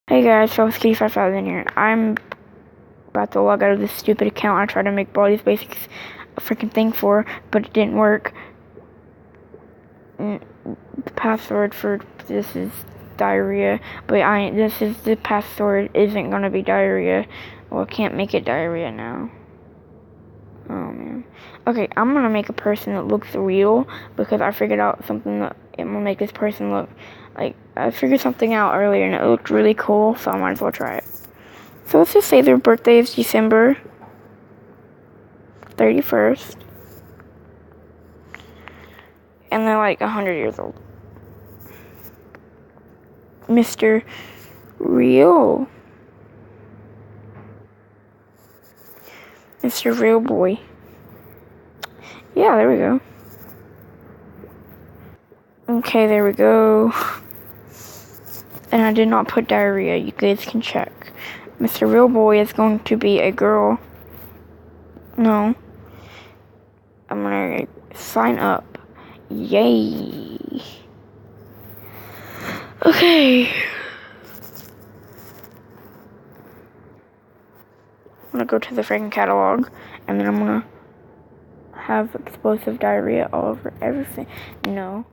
Hey guys, so it's Kitty5000 here. I'm about to log out of this stupid account I tried to make Body's Basics a freaking thing for, but it didn't work. The password for this is diarrhea, but the password isn't gonna be diarrhea. Well, I can't make it diarrhea now. Oh man. Okay, I'm gonna make a person that looks real because I figured out something that I'm gonna make this person look like. I figured something out earlier and it looked really cool, so I might as well try it. So let's just say their birthday is December 31st, and they're like 100 years old. Mr. Real. Mr. Real Boy. Yeah, there we go. Okay, there we go. And I did not put diarrhea. You guys can check. Mr. Real Boy is going to be a girl. No. I'm gonna sign up. Yay. Okay. I'm gonna go to the freaking catalog, and then I'm gonna have explosive diarrhea all over everything. No.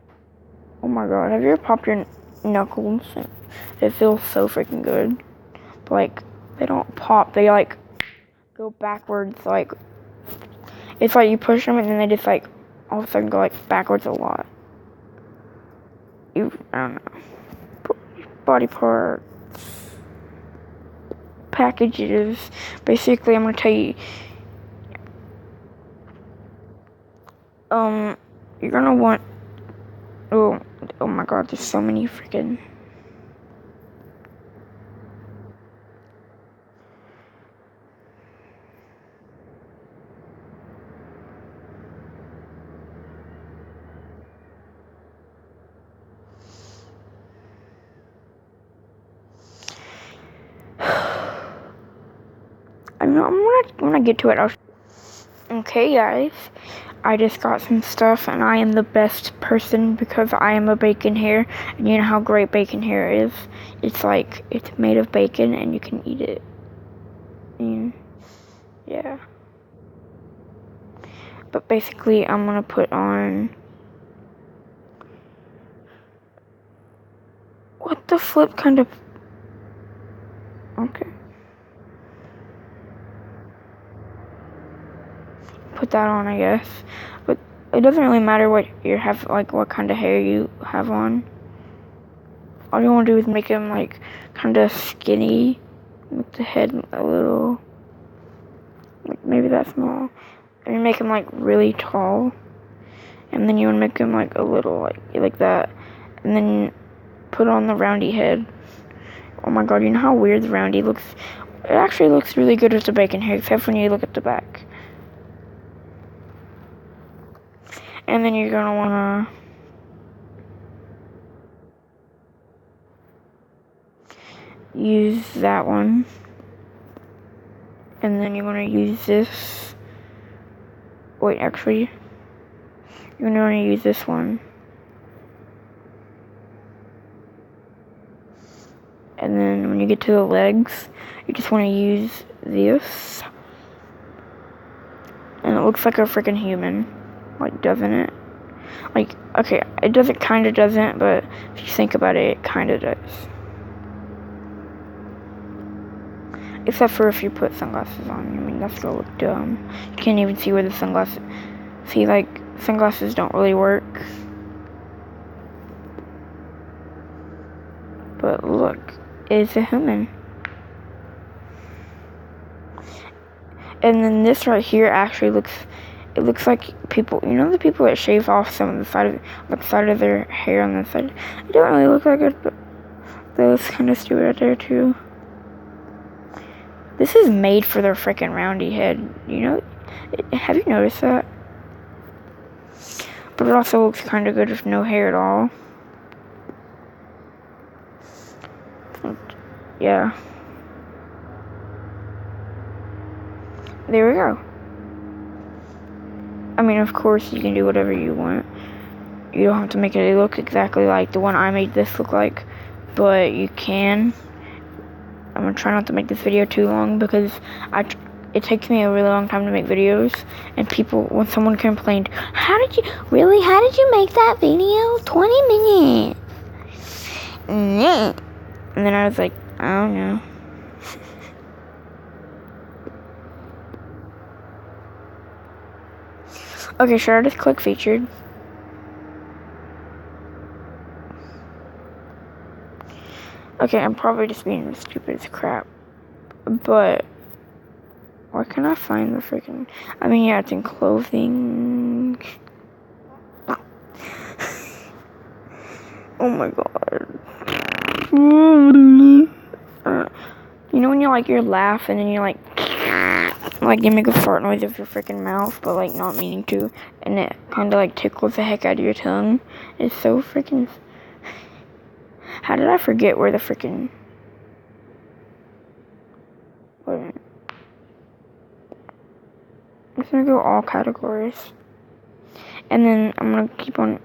Oh my god, have you ever popped your knuckles? It feels so freaking good. But like, they don't pop, they like go backwards, like, it's like you push them and then they just like all of a sudden go like backwards a lot. I don't know. Body parts. Packages. Basically, I'm gonna tell you, you're gonna want, oh my god, there's so many freaking, I'm gonna get to it. Okay, guys, I just got some stuff, and I am the best person because I am a bacon hair, and you know how great bacon hair is. It's like, it's made of bacon, and you can eat it. And, yeah. But basically, I'm gonna put on, what the flip kind of, okay. Put that on, I guess, but it doesn't really matter what you have, like what kind of hair you have on. All you want to do is make him like kind of skinny with the head a little, like maybe that small, and you make him like really tall, and then you want to make him like a little like that, and then put on the roundy head. Oh my god, you know how weird the roundy looks? It actually looks really good with the bacon hair, except when you look at the back. And then you're gonna wanna use that one. And then you're gonna use this. Wait, actually, you're gonna wanna use this one. And then when you get to the legs, you just wanna use this. And it looks like a freaking human. Like, doesn't it? Like, okay, it doesn't, kinda doesn't, but if you think about it, it kinda does. Except for if you put sunglasses on. I mean, that's gonna look dumb. You can't even see where the sunglasses, see, like, sunglasses don't really work. But look, it's a human. And then this right here actually looks, it looks like people, you know the people that shave off some of the side of their hair on the side? It don't really look like it, but that looks kind of stupid right there too. This is made for their freaking roundy head, you know? Have you noticed that? But it also looks kind of good with no hair at all. Yeah. There we go. I mean, of course, you can do whatever you want. You don't have to make it look exactly like the one I made this look like, but you can. I'm gonna try not to make this video too long because it takes me a really long time to make videos, and when someone complained, how did you make that video 20 minutes? And then I was like, I don't know. Okay, should I just click featured? Okay, I'm probably just being stupid as crap, but where can I find the freaking? I mean, yeah, it's in clothing. Oh my god. You know when you laugh and then you you make a fart noise with your freaking mouth, but like not meaning to, and it kind of like tickles the heck out of your tongue. It's so freaking. How did I forget where the freaking? Wait a minute. I'm just gonna go all categories, and then I'm gonna keep on.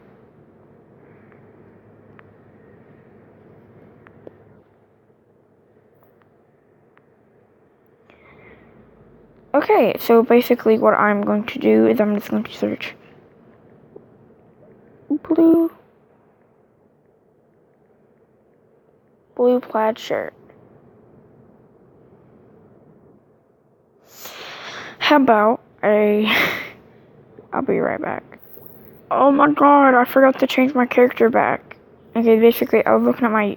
Okay, so basically what I'm going to do is I'm just going to search blue plaid shirt. How about I'll be right back. Oh my god, I forgot to change my character back. Okay, basically I was looking at my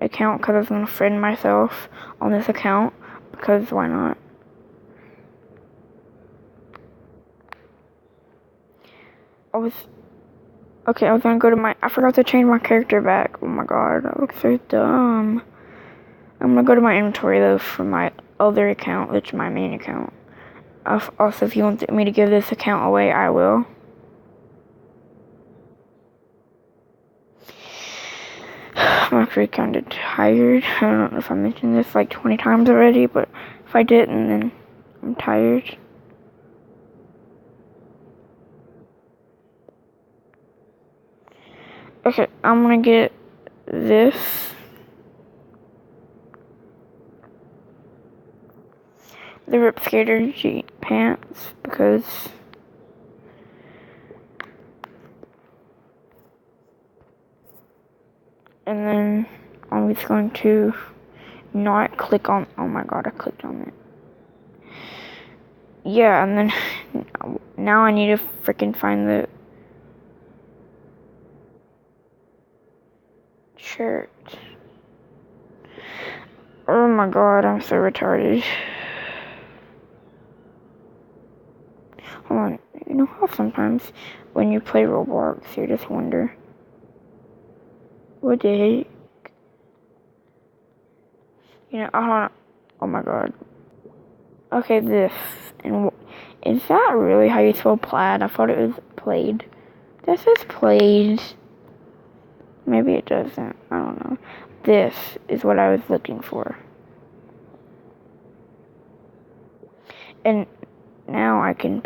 account because I was going to friend myself on this account, because why not? I was gonna go to I forgot to change my character back. Oh my god, that looks so dumb. I'm gonna go to my inventory though for my other account, which is my main account. Also, if you want me to give this account away, I will. I'm actually kind of tired. I don't know if I mentioned this like 20 times already, but if I didn't, then I'm tired. Okay, I'm gonna get this. The Rip Skater G pants, because and then I'm just going to not click on, oh my god, I clicked on it. Yeah, and then now I need to freaking find the shirt. Oh my god, I'm so retarded. Hold on, you know how sometimes when you play Roblox, you just wonder, what the heck? You know, oh my god. Okay, this, and is that really how you spell plaid? I thought it was played. This is played. Maybe it doesn't, I don't know. This is what I was looking for. And now I can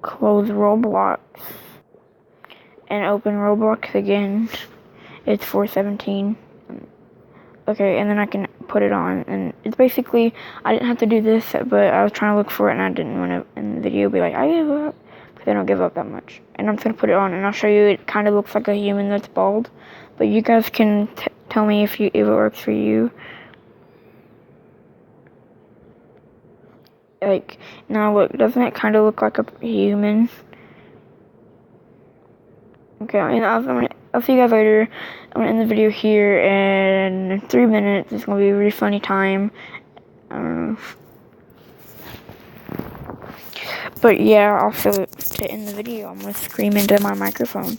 close Roblox and open Roblox again. It's 4:17. Okay, and then I can put it on, and it's basically, I didn't have to do this, but I was trying to look for it, and I didn't want to in the video be like, I give up, because I don't give up that much. And I'm just going to put it on, and I'll show you, it kind of looks like a human that's bald, but you guys can tell me if it works for you. Like, now look, doesn't it kind of look like a human? Okay, and I'll see you guys later. I'm gonna end the video here, and in 3 minutes, it's gonna be a really funny time. But yeah, also to end the video, I'm gonna scream into my microphone.